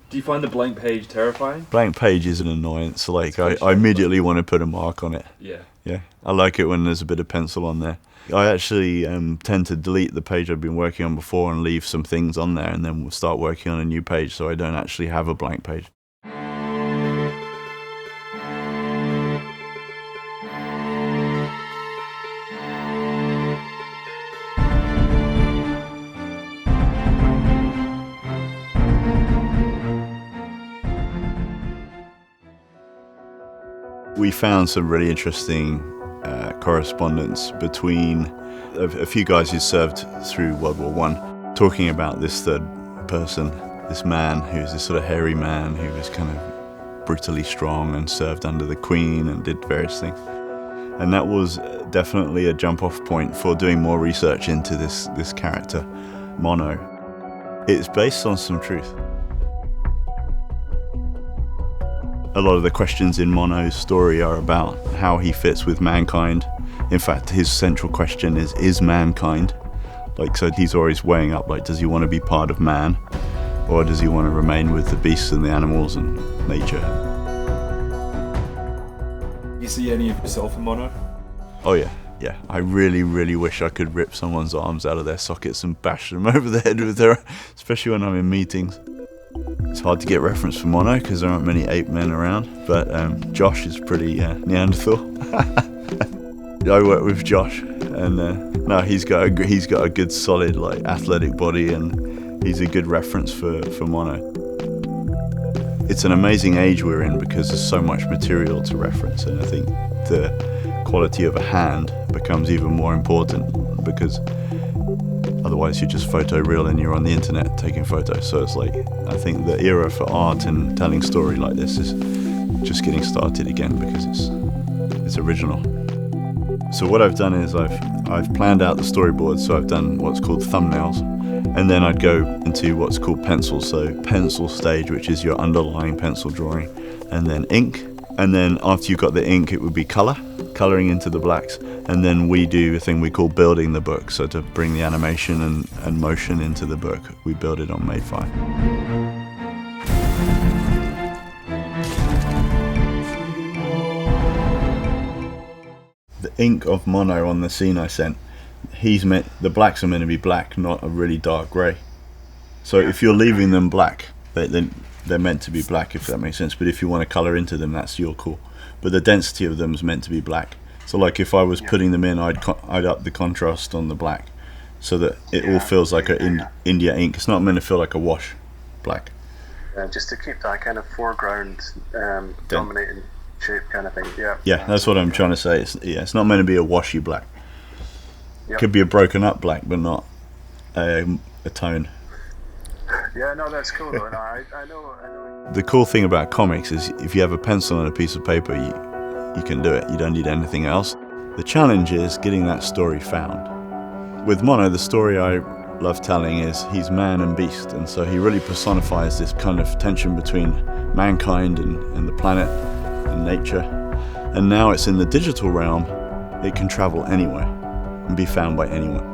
Do you find the blank page terrifying? Blank page is an annoyance. Like I immediately want to put a mark on it. Yeah. Yeah, I like it when there's a bit of pencil on there. I actually tend to delete the page I've been working on before and leave some things on there, and then we'll start working on a new page, so I don't actually have a blank page. We found some really interesting correspondence between a few guys who served through World War I, talking about this third person, this man who's this sort of hairy man who was kind of brutally strong and served under the Queen and did various things. And that was definitely a jump-off point for doing more research into this character, Mono. It's based on some truth. A lot of the questions in Mono's story are about how he fits with mankind. In fact, his central question is mankind? Like, so he's always weighing up, like, does he want to be part of man? Or does he want to remain with the beasts and the animals and nature? You see any of yourself in Mono? Oh yeah. I really, really wish I could rip someone's arms out of their sockets and bash them over the head with their, especially when I'm in meetings. It's hard to get reference for Mono because there aren't many ape men around, but Josh is pretty Neanderthal. I work with Josh, and no, he's got a good, solid, like, athletic body, and he's a good reference for Mono. It's an amazing age we're in because there's so much material to reference, and I think the quality of a hand becomes even more important because otherwise you're just photoreal and you're on the internet taking photos. So it's like, I think the era for art and telling story like this is just getting started again because it's original. So what I've done is I've planned out the storyboard, so I've done what's called thumbnails, and then I'd go into what's called pencil, so pencil stage, which is your underlying pencil drawing, and then ink, and then after you've got the ink it would be colouring into the blacks, and then we do a thing we call building the book, so to bring the animation and motion into the book, we build it on Madefire. The ink of Mono on the scene I sent, the blacks are meant to be black, not a really dark grey. So if you're leaving them black, they're meant to be black, if that makes sense. But if you want to colour into them, that's your call. But the density of them is meant to be black. So like if I was putting them in, I'd up the contrast on the black, so that it all feels like a India ink. It's not meant to feel like a wash black. Just to keep that kind of foreground dominating shape kind of thing. Yeah, that's what I'm trying to say. It's not meant to be a washy black. It could be a broken up black, but not a tone. Yeah, no, that's cool though. No, I know. The cool thing about comics is if you have a pencil and a piece of paper, you can do it. You don't need anything else. The challenge is getting that story found. With Mono, the story I love telling is he's man and beast, and so he really personifies this kind of tension between mankind and the planet and nature. And now it's in the digital realm, it can travel anywhere and be found by anyone.